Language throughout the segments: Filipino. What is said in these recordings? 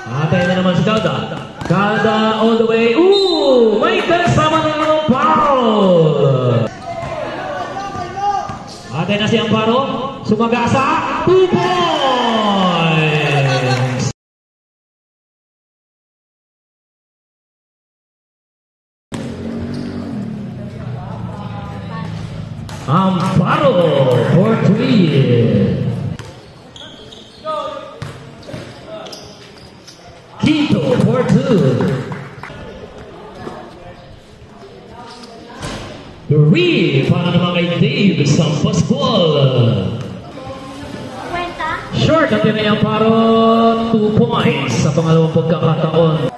Atay na naman si Calda. Calda all the way. Ooh! May kasama na naman foul! Atay na si Amparo. Sumagasa. 2 points! Amparo for 3. Quito for 2. 3 para naman kay Dave sa Pascual. Short at yun ay Amparo. 2 points sa pangalawang pagkakataon.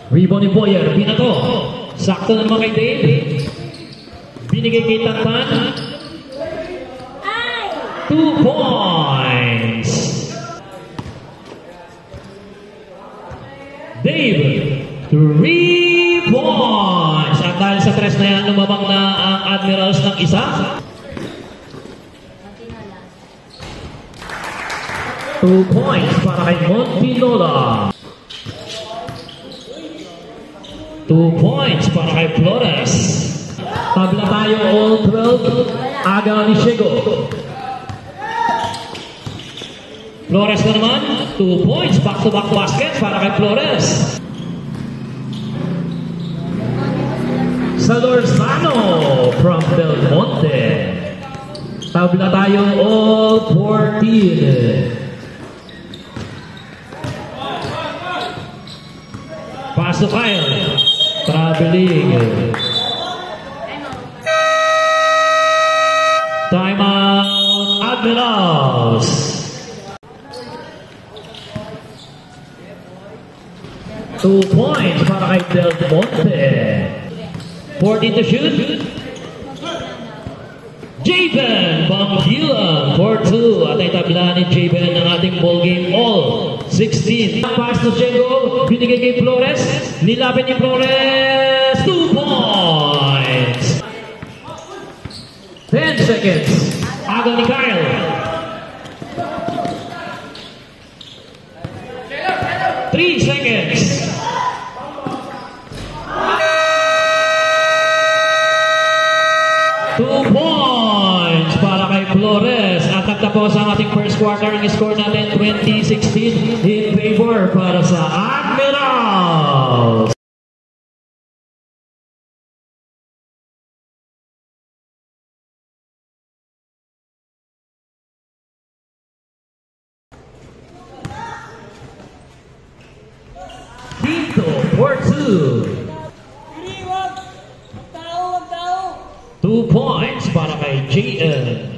Rebound ni Boyer. Binato. Sakto na naman kay Dave. Binigay kay Tantan. 2 points. Dave, 3 points. At dahil sa tres na yan, lumabang na ang Admirals ng isa. 2 points para kay Montinola. 2 points para kay Flores. Tabla tayo all 12. Agaw ni Shigo. Flores na naman. 2 points. Back-to-back basket para kay Flores. Salorzano from Del Monte. Tabla tayo all 14. Pass to Kyle. Traveling. Timeout Admirals. Two points para kay Del Monte. 14 to shoot. Javen Bangkilan for 2. At ay tabla ni Javen ng ating ball game all 16. Pass to Shengo. Binigay kay Flores. Nilapit ni Flores. 2 points. 10 seconds. Agaw ni Kyle. 3 seconds. Para kay Flores. At nagtapos ang ating first quarter. Ang score natin 20-16 in favor para sa Admirals. Quito for 2. 2 points para kay JN.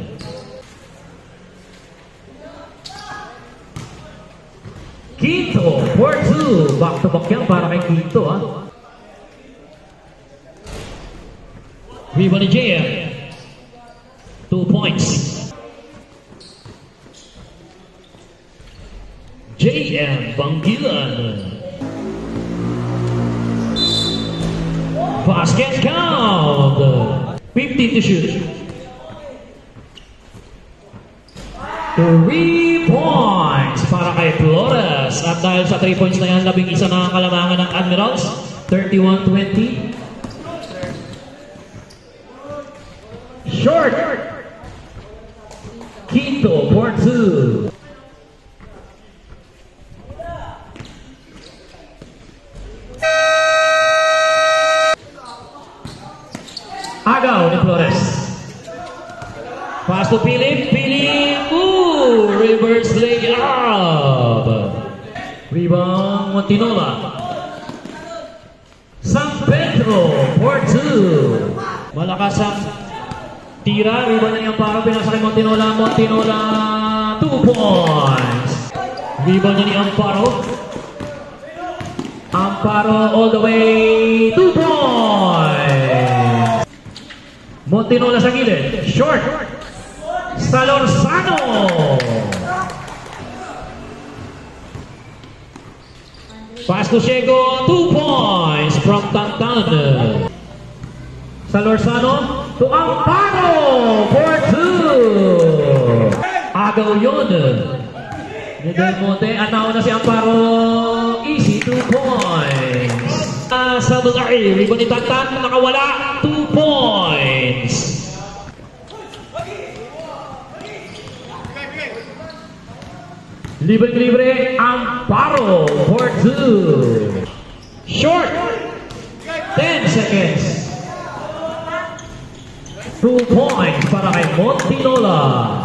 Quito for 2. Back to back yan para kay Quito. Rebound ni JN. 2 points. JN Bangkilan. Basket count. 15 to shoot. 3 points para kay Flores. At dahil sa 3 points na yan, 11 na ang kalamangan ng Admirals. 31-20. Short. Quito for 2. Agaw ni Flores. Pass to Philip. Philip. Ooh, reverse layup. Rebound Montinola. San Pedro for 2. Malakas ang tira. Rebound na yung Amparo. Pinasa kay Montinola. Montinola. 2 points. Rebound na ni Amparo. Amparo all the way. 2 points. Montinola sa gilid. Short. Salorzano. Pass to Shigo. 2 points from Tantan. Salorzano to Amparo for 2. Agaw yun. Ni Del Monte, at nauna si Amparo. Easy, 2 points. Sa Bulgari, rebound ni Tantan, nakawala, 2 points. Libre-libre, Amparo for 2. Short, 10 seconds. 2 points para kay Montinola.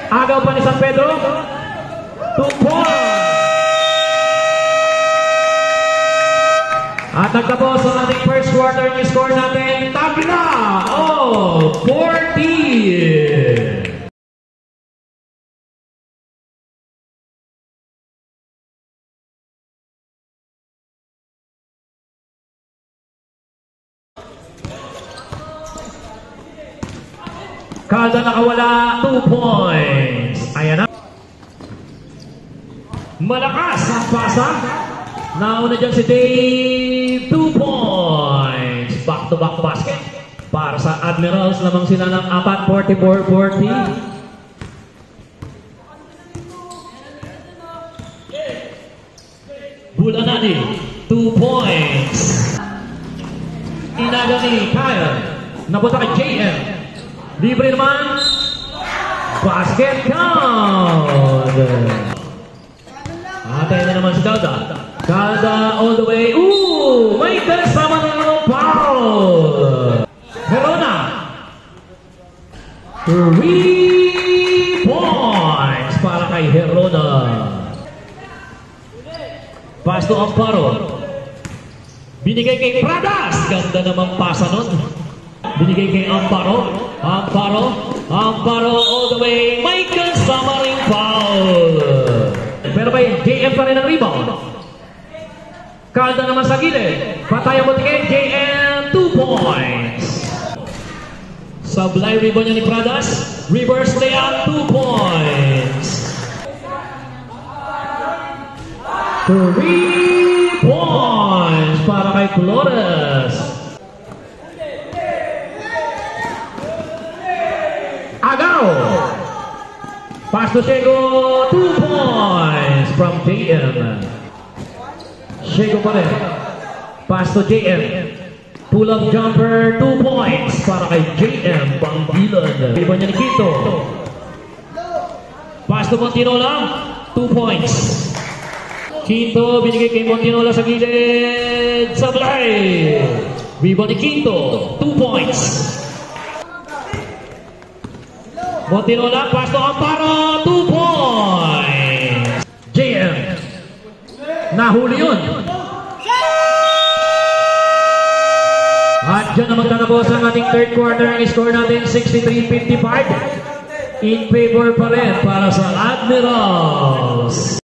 Agaw pa ni San Pedro. 2 points. At nagtapos ang ating first quarter, yung score natin, tabla of 40. Calda nakawala, 2 points. Ayan na. Malakas ang pasa. Nauna dyan si Dave, 2 points. Back-to-back basket. Para sa Admirals, lamang sila ng 4, 44-40. Bulanani, 2 points. Inaga ni Kyle. Napunta kay JM. Libre naman. Basket count. Atay na naman si Calda. Calda all the way. Ooh! May kasama na ng foul. Herona. 3 points para kay Herona. Pass to Amparo. Binigay kay Pradas. Ganda namang pasa nun. Binigay kay Amparo. Amparo all the way. May kasama ring foul. Pero may JM pa rin ang rebound. Calda naman sa gilid. Patay ang butingin. JM 2 points. Sablay rebound niya ni Pradas. Reverse layup 2 points. 3 points para kay Flores. Agaw. Pass to Shego, 2 points from JM. Shego pa rin. Pass to JM. Pull-up jumper, 2 points para kay JM Panggilan. Iba niya ni Quito. Pass to Montinola, 2 points. Quito, binigay kay Montinola sa gilid. Sablay. Rebound ni Quito, 2 points. Montinola, pass to Amparo, 2 points. JM. Nahuli yun. At dyan na magtatapos ang ating third quarter. Ang score natin 63-55. In favor pa rin para sa Admirals.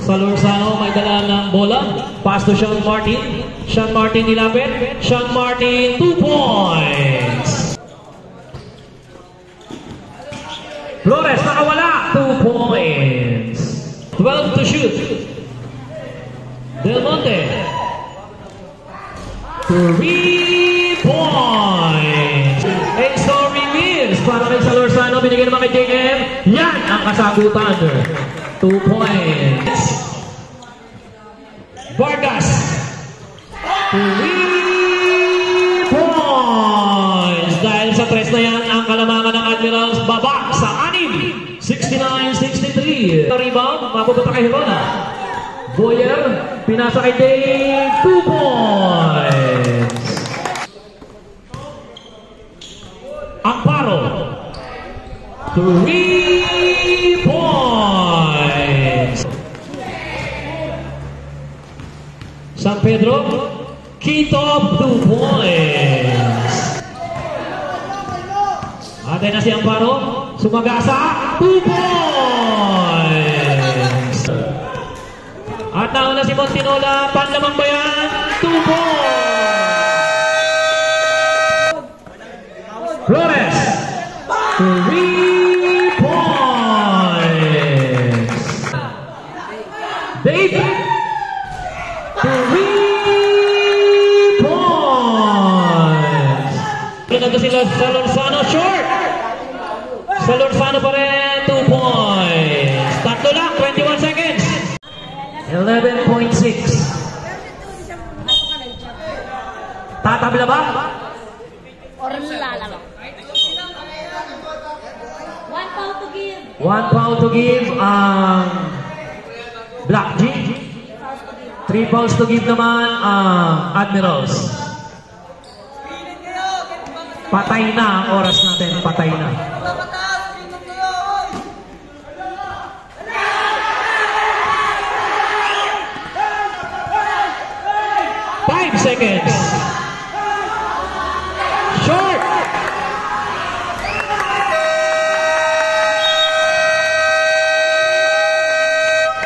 Sa Lorzano, may dala ng bola. Pass to Sean Martin. Sean Martin nilapit. Sean Martin, 2 points. Flores nakawala, 2 points. 12 to shoot. Del Monte. 3 points. A story meals para kay sa Lorzano. Binigyan naman kay JM. Yan ang kasagutan. 2 points. Vargas. 3 points. Dahil sa tres na yan, ang kalamangan ng Admirals baba sa 6. 69-63. Rebound, mapupunta kay Herona. Boyer, pinasa kay Dave. 2 points. Amparo. 3 points. San Pedro, Quito, 2 points. Atay na si Amparo, sumagasa, 2 points. At nauna si Montinola, panlamang bayan, 2 points. Flores, 3 points. David, 3 Nasunod na sila sa Lorzano. Short! Sa Lorzano pa rin. 2 points. Tatlo lang. 21 seconds. 11.6. Tatabla ba? Or lalaro. 1 pound to give. 1 pound to give ang Black G. 3 pounds to give naman ang Admirals. Patay na ang oras natin. Patay na. Seconds. Short.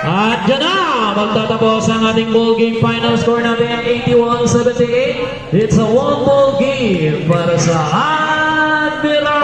At dyan na, magtatapos ang ating ball game. Final score natin 81-78. It's a 1-ball game para sa Admiral.